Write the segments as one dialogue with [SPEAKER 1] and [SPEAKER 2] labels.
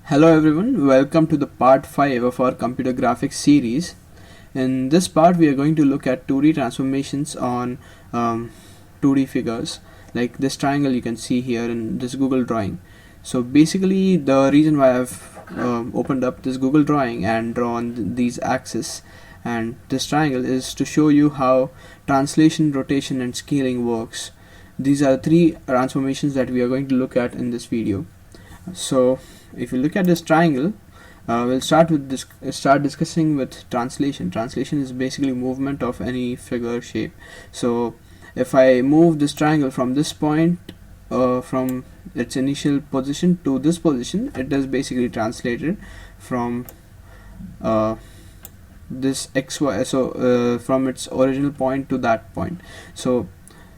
[SPEAKER 1] Hello everyone, welcome to the part 5 of our computer graphics series. In this part we are going to look at 2D transformations on 2D figures like this triangle you can see here in this Google drawing. So basically the reason why I've opened up this Google drawing and drawn these axes and this triangle is to show you how translation, rotation and scaling works. These are three transformations that we are going to look at in this video. So if you look at this triangle, we'll start discussing with translation. Translation is basically movement of any figure shape. So if I move this triangle from this point, from its initial position to this position, it is basically translated from this xy, so from its original point to that point. So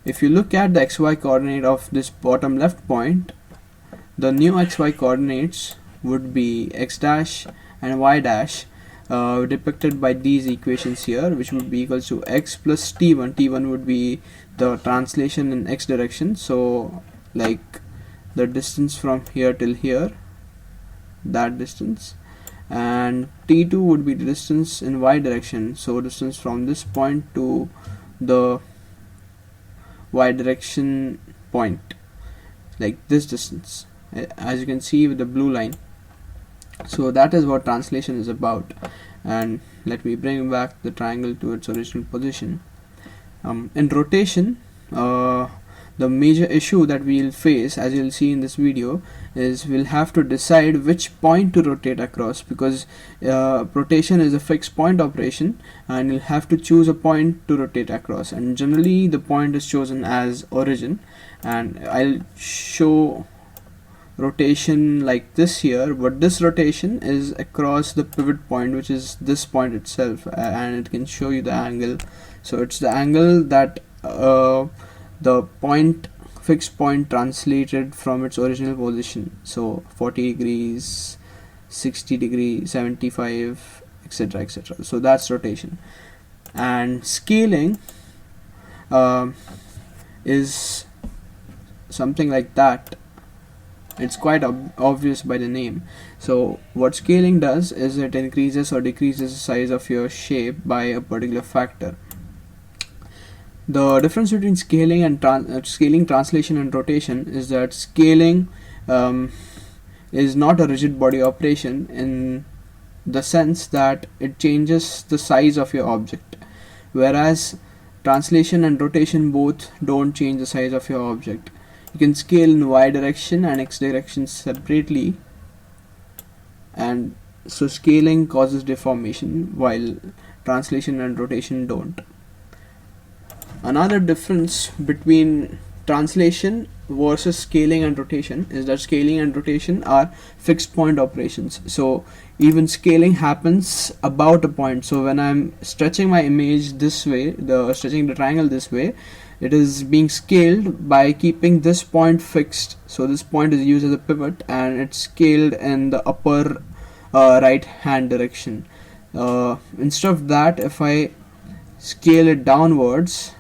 [SPEAKER 1] if you look at the xy coordinate of this bottom left point, the new xy coordinates would be x dash and y dash depicted by these equations here, which would be equals to x plus t1. T1 would be the translation in x direction, so like the distance from here till here, that distance, and t2 would be the distance in y direction, so distance from this point to the y direction point, like this distance, as you can see with the blue line. So that is what translation is about. And let me bring back the triangle to its original position. In rotation, the major issue that we'll face, as you'll see in this video, is we'll have to decide which point to rotate across, because rotation is a fixed point operation and you'll have to choose a point to rotate across, and generally the point is chosen as origin. And I'll show rotation like this here, but this rotation is across the pivot point, which is this point itself, and it can show you the angle. So it's the angle that the point, fixed point, translated from its original position. So 40 degrees, 60 degrees, 75, etc, etc. So that's rotation. And scaling is something like that. It's quite obvious by the name. So what scaling does is it increases or decreases the size of your shape by a particular factor. The difference between scaling and translation and rotation is that scaling is not a rigid body operation in the sense that it changes the size of your object, whereas translation and rotation both don't change the size of your object. You can scale in y direction and x direction separately, and so scaling causes deformation while translation and rotation don't. Another difference between translation versus scaling and rotation is that scaling and rotation are fixed point operations. So even scaling happens about a point. So when I'm stretching my image this way, stretching the triangle this way, it is being scaled by keeping this point fixed. So this point is used as a pivot and it's scaled in the upper right hand direction. Instead of that, if I scale it downwards,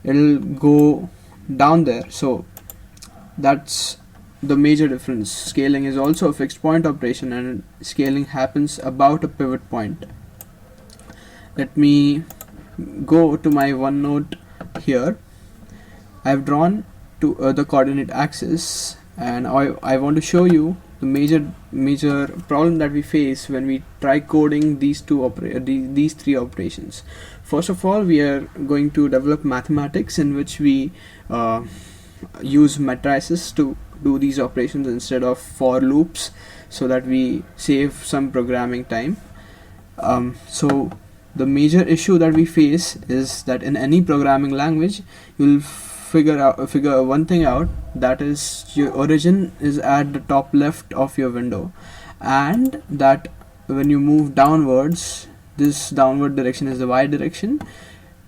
[SPEAKER 1] it'll go down there. So that's the major difference. Scaling is also a fixed point operation and scaling happens about a pivot point. Let me go to my OneNote here. I've drawn to the coordinate axis, and I want to show you the major problem that we face when we try coding these three operations. First of all, we are going to develop mathematics in which we use matrices to do these operations instead of for loops, so that we save some programming time. So the major issue that we face is that in any programming language, you'll figure one thing out, that is your origin is at the top left of your window, and that when you move downwards, this downward direction is the y direction,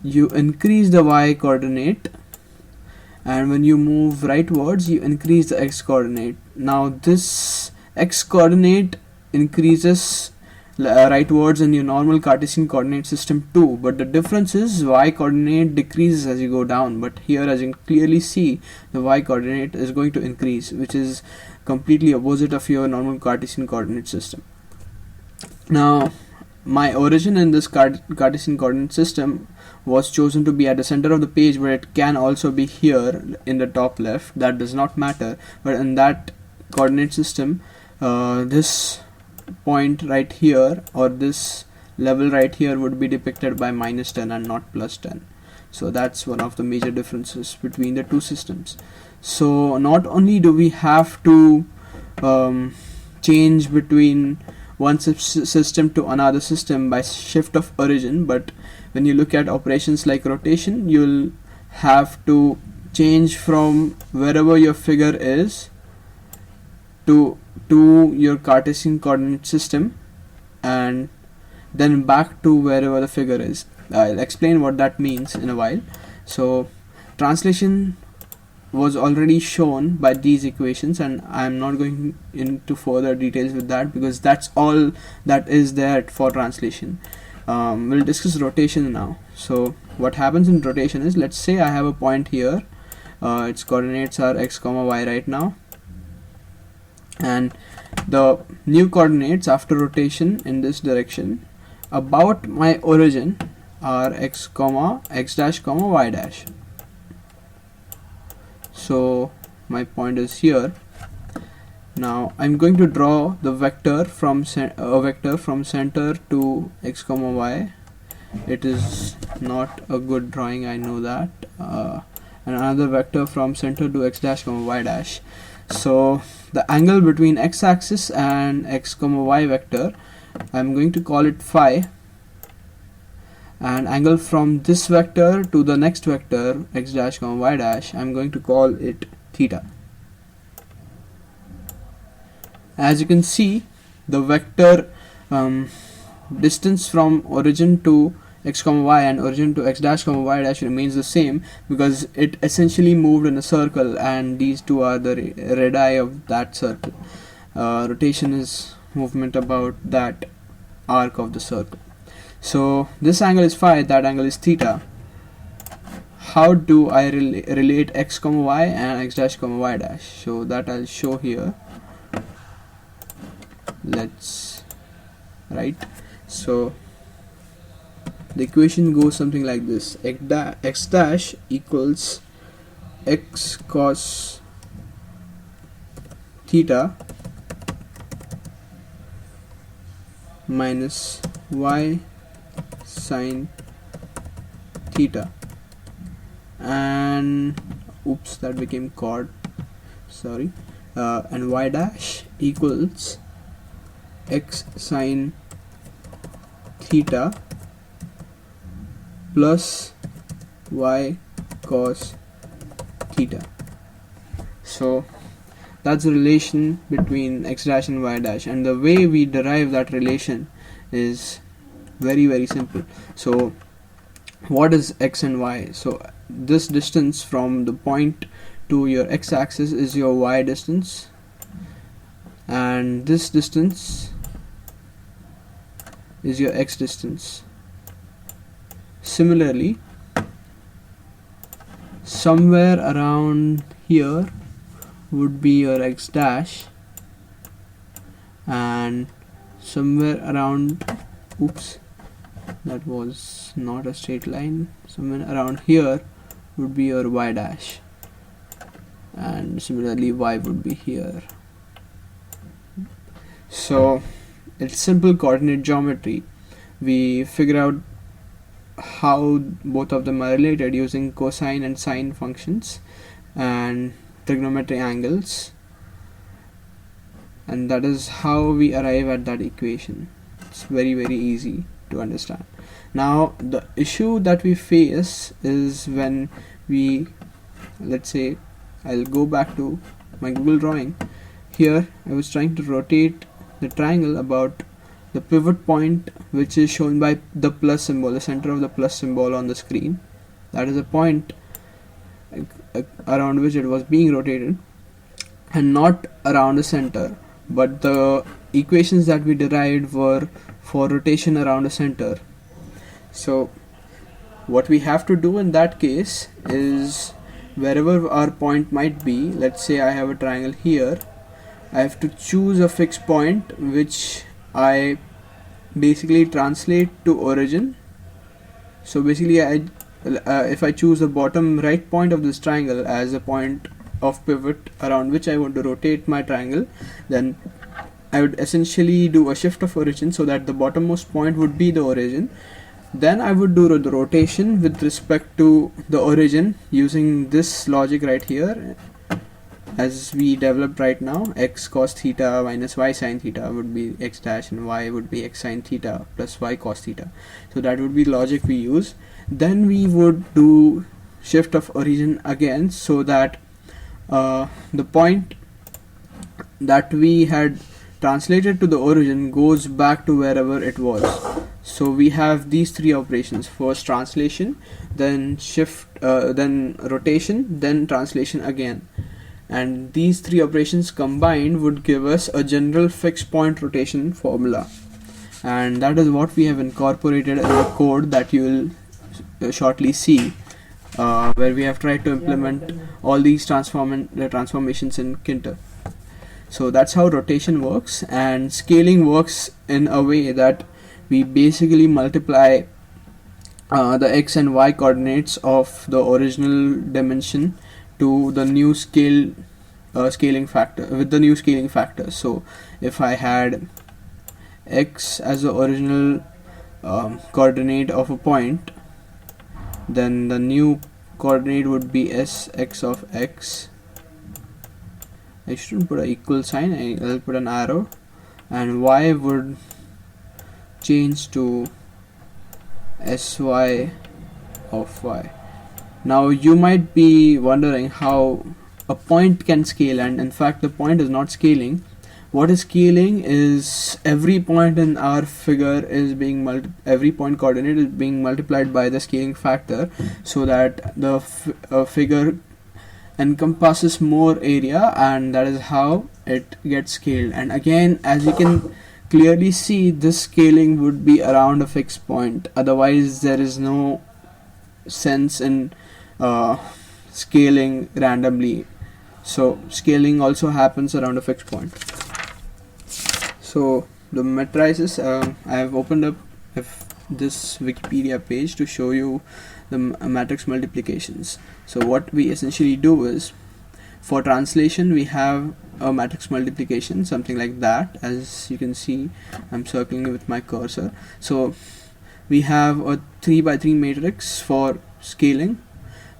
[SPEAKER 1] you increase the y coordinate, and when you move rightwards, you increase the x coordinate. Now this x coordinate increases rightwards in your normal Cartesian coordinate system too, but the difference is y coordinate decreases as you go down, but here, as you can clearly see, the y coordinate is going to increase, which is completely opposite of your normal Cartesian coordinate system. Now, my origin in this Cartesian coordinate system was chosen to be at the center of the page, but it can also be here in the top left. That does not matter, but in that coordinate system, this point right here, or this level right here, would be depicted by -10 and not +10. So that's one of the major differences between the two systems. So not only do we have to change between one system to another system by shift of origin, but when you look at operations like rotation, you'll have to change from wherever your figure is to your Cartesian coordinate system, and then back to wherever the figure is. I'll explain what that means in a while. So translation was already shown by these equations, and I'm not going into further details with that because that's all that is there for translation. We'll discuss rotation now. So what happens in rotation is, let's say I have a point here, its coordinates are x comma y right now, and the new coordinates after rotation in this direction about my origin are x comma x dash comma y dash. So my point is here. Now I'm going to draw the vector from center to x comma y. It is not a good drawing, I know that. And another vector from center to x dash comma y dash. So the angle between x-axis and x comma y vector, I'm going to call it phi, and angle from this vector to the next vector x dash comma y dash, I'm going to call it theta. As you can see, the vector distance from origin to x comma y and origin to x dash comma y dash remains the same because it essentially moved in a circle, and these two are the radii of that circle. Rotation is movement about that arc of the circle. So this angle is phi, that angle is theta. How do I relate x comma y and x dash comma y dash? So that I'll show here. Let's write. So the equation goes something like this: x dash equals x cos theta minus y sin theta, and oops, that became chord, sorry, and y dash equals x sin theta plus y cos theta. So that's the relation between x dash and y dash, and the way we derive that relation is very simple. So what is x and y? So this distance from the point to your x-axis is your y distance, and this distance is your x distance. Similarly, somewhere around here would be your x dash, and somewhere around, oops, that was not a straight line, somewhere around here would be your y dash, and similarly y would be here. So it's simple coordinate geometry. We figure out how both of them are related using cosine and sine functions and trigonometry angles, and that is how we arrive at that equation. It's very easy to understand. Now the issue that we face is when we, let's say, I'll go back to my Google drawing. Here I was trying to rotate the triangle about the pivot point, which is shown by the plus symbol, the center of the plus symbol on the screen. That is a point around which it was being rotated, and not around the center, but the equations that we derived were for rotation around a center. So what we have to do in that case is, wherever our point might be, let's say I have a triangle here, I have to choose a fixed point which I basically translate to origin. So basically if I choose the bottom right point of this triangle as a point of pivot around which I want to rotate my triangle, then I would essentially do a shift of origin so that the bottommost point would be the origin. Then I would do the rotation with respect to the origin using this logic right here, as we developed right now. X cos theta minus y sin theta would be x dash, and y would be x sin theta plus y cos theta. So that would be logic we use. Then we would do shift of origin again, so that the point that we had translated to the origin goes back to wherever it was. So we have these three operations: first translation, then shift, then rotation, then translation again. And these three operations combined would give us a general fixed point rotation formula, and that is what we have incorporated in the code that you will shortly see, where we have tried to implement all these transformations in Tkinter. So that's how rotation works, and scaling works in a way that we basically multiply the x and y coordinates of the original dimension to the new scaling factor, with the new scaling factor. So if I had x as the original coordinate of a point, then the new coordinate would be sx of x. I shouldn't put an equal sign, I'll put an arrow, and y would change to sy of y. Now you might be wondering how a point can scale, and in fact the point is not scaling. What is scaling is every point in our figure is being every point coordinate is being multiplied by the scaling factor, so that the figure encompasses more area, and that is how it gets scaled. And again, as you can clearly see, this scaling would be around a fixed point, otherwise there is no sense in scaling randomly. So scaling also happens around a fixed point. So the matrices, I have opened up this Wikipedia page to show you the matrix multiplications. So what we essentially do is, for translation we have a matrix multiplication, something like that. As you can see, I'm circling with my cursor. So we have a 3x3 matrix for scaling,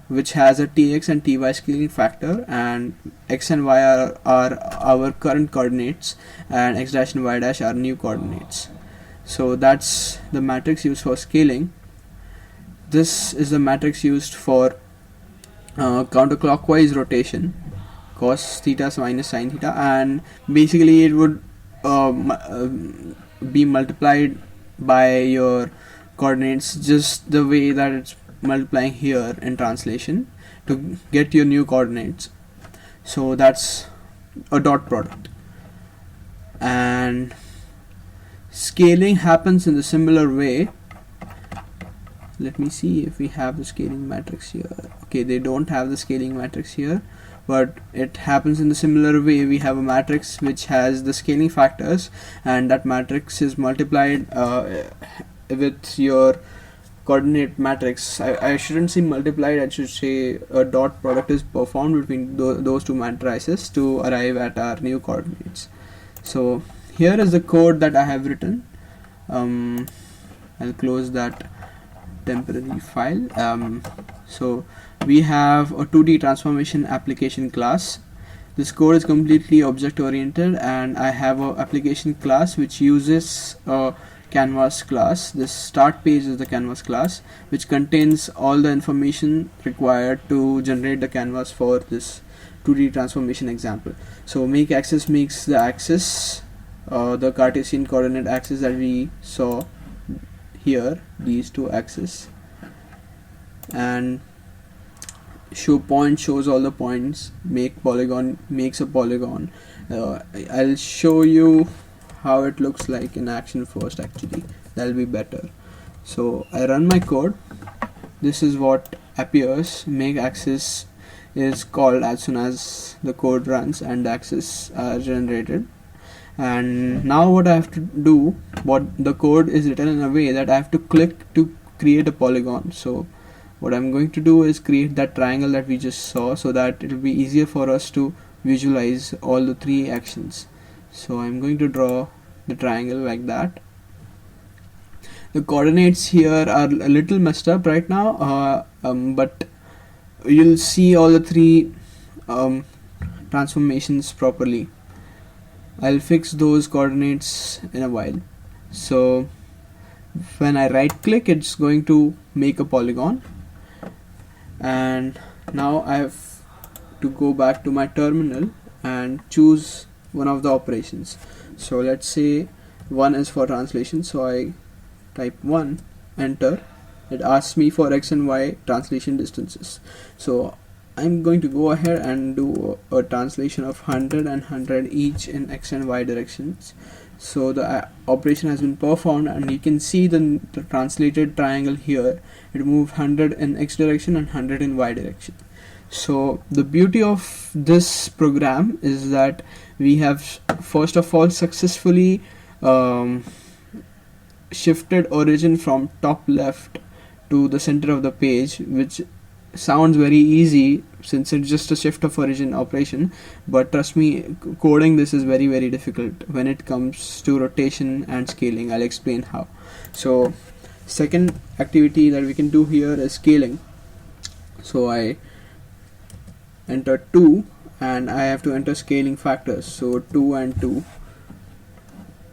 [SPEAKER 1] which has a tx and ty scaling factor, and x and y are our current coordinates, and x dash and y dash are new coordinates. So that's the matrix used for scaling. This is the matrix used for counterclockwise rotation, cos theta minus sin theta, and basically it would be multiplied by your coordinates just the way that it's multiplying here in translation to get your new coordinates. So that's a dot product. And scaling happens in the similar way. Let me see if we have the scaling matrix here. Okay, they don't have the scaling matrix here, but it happens in the similar way. We have a matrix which has the scaling factors, and that matrix is multiplied with your coordinate matrix. I shouldn't say multiplied, I should say a dot product is performed between those two matrices to arrive at our new coordinates. So here is the code that I have written. I'll close that temporary file. So we have a 2D transformation application class. This code is completely object oriented, and I have a application class which uses a canvas class. This start page is the canvas class, which contains all the information required to generate the canvas for this 2D transformation example. So make axis makes the axis, the Cartesian coordinate axis that we saw here, these two axes, and show point shows all the points, make polygon makes a polygon. I'll show you how it looks like in action first. Actually, that'll be better. So I run my code. This is what appears. Make access is called as soon as the code runs and the access are generated. And now what I have to do, what the code is written in a way that I have to click to create a polygon. So what I'm going to do is create that triangle that we just saw, so that it will be easier for us to visualize all the three actions. So I'm going to draw the triangle like that. The coordinates here are a little messed up right now, but you'll see all the three transformations properly. I'll fix those coordinates in a while. So when I right click, it's going to make a polygon, and now I have to go back to my terminal and choose one of the operations. So let's say 1 is for translation, so I type 1, enter. It asks me for x and y translation distances, so I'm going to go ahead and do a translation of 100 and 100 each in x and y directions. So the operation has been performed, and you can see the translated triangle here. It moved 100 in x direction and 100 in y direction. So the beauty of this program is that we have first of all successfully shifted origin from top left to the center of the page, which sounds very easy since it's just a shift of origin operation, but trust me, coding this is very very difficult when it comes to rotation and scaling. I'll explain how. So second activity that we can do here is scaling. So I enter 2 and I have to enter scaling factors, so 2 and 2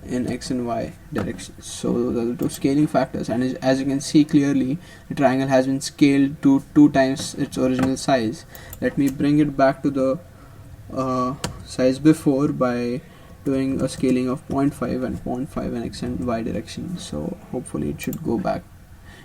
[SPEAKER 1] in x and y directions. So the two scaling factors, and as you can see clearly, the triangle has been scaled to 2 times its original size. Let me bring it back to the size before by doing a scaling of 0.5 and 0.5 in x and y direction. So hopefully it should go back.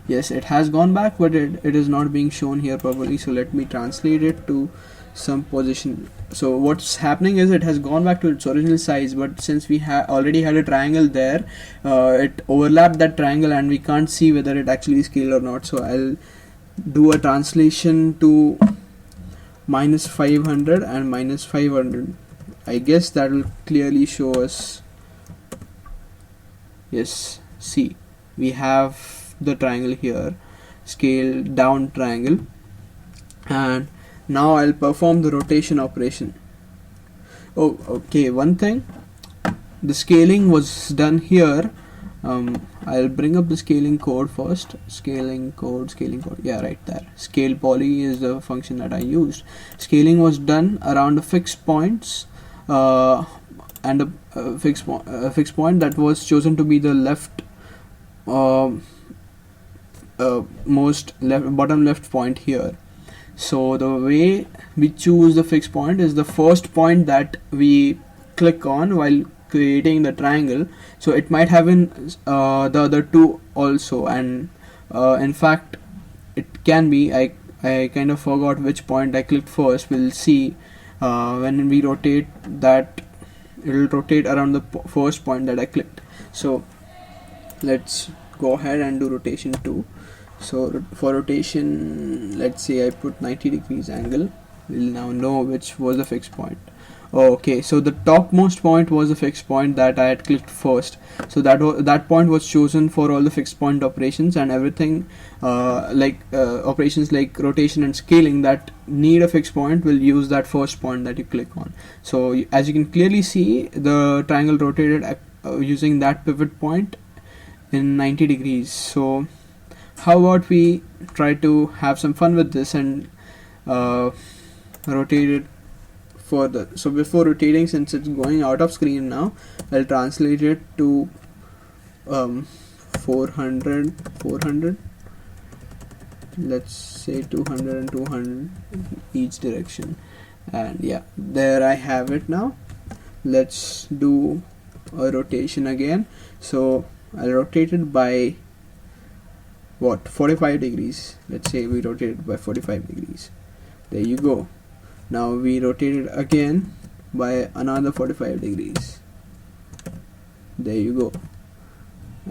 [SPEAKER 1] Yes, it has gone back, but it is not being shown here properly. So let me translate it to some position. So what's happening is it has gone back to its original size, but since we already had a triangle there, it overlapped that triangle and we can't see whether it actually scaled or not. So I'll do a translation to -500 and -500. I guess that will clearly show us. Yes, see, we have the triangle here, scale down triangle, and now I'll perform the rotation operation. Oh, okay, one thing, the scaling was done here. I'll bring up the scaling code first. Scaling code, yeah, right there. Scale poly is the function that I used. Scaling was done around the fixed points, and a fixed point that was chosen to be the left, bottom left point here. So the way we choose the fixed point is the first point that we click on while creating the triangle. So it might have been the other two also, and in fact it can be, I kind of forgot which point I clicked first. We'll see when we rotate that, it will rotate around the first point that I clicked. So let's go ahead and do rotation 2. So for rotation, let's say I put 90 degrees angle. We'll now know which was the fixed point. Okay, so the topmost point was the fixed point that I had clicked first. So that point was chosen for all the fixed point operations, and everything operations like rotation and scaling that need a fixed point will use that first point that you click on. So as you can clearly see, the triangle rotated using that pivot point in 90 degrees. So how about we try to have some fun with this and rotate it further. So before rotating, since it's going out of screen now, I'll translate it to 400, let's say 200 and 200 each direction, and yeah, there I have it now. Let's do a rotation again. So I'll rotate it by 45 degrees. Let's say we rotate it by 45 degrees. There you go. Now we rotate it again by another 45 degrees. There you go.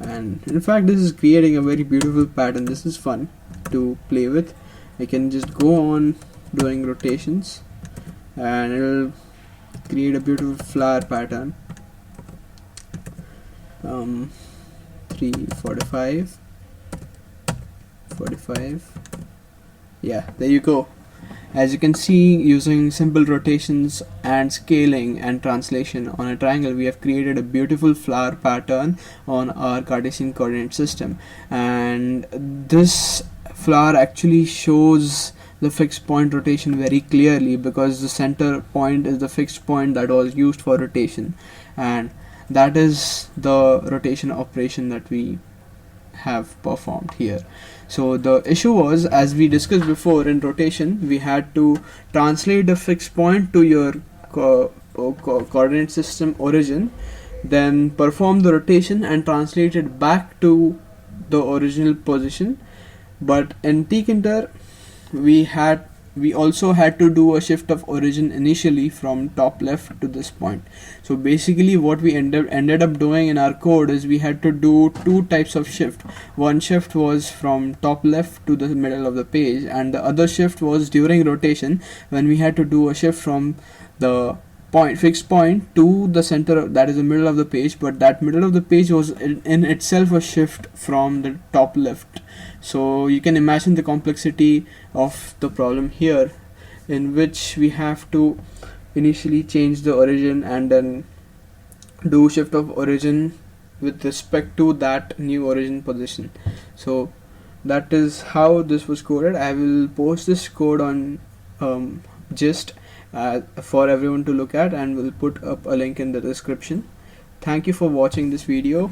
[SPEAKER 1] And in fact, this is creating a very beautiful pattern. This is fun to play with. I can just go on doing rotations and it'll create a beautiful flower pattern. 345 45. Yeah, there you go. As you can see, using simple rotations and scaling and translation on a triangle, we have created a beautiful flower pattern on our Cartesian coordinate system. And this flower actually shows the fixed point rotation very clearly, because the center point is the fixed point that was used for rotation, and that is the rotation operation that we have performed here. So the issue was, as we discussed before, in rotation we had to translate the fixed point to your coordinate system origin, then perform the rotation and translate it back to the original position. But in Tkinter we also had to do a shift of origin initially from top left to this point. So basically what we ended up doing in our code is we had to do two types of shift. One shift was from top left to the middle of the page, and the other shift was during rotation, when we had to do a shift from the fixed point to the center, that is the middle of the page, but that middle of the page was in itself a shift from the top left. So you can imagine the complexity of the problem here, in which we have to initially change the origin and then do shift of origin with respect to that new origin position. So that is how this was coded. I will post this code on Gist for everyone to look at, and we'll put up a link in the description. Thank you for watching this video.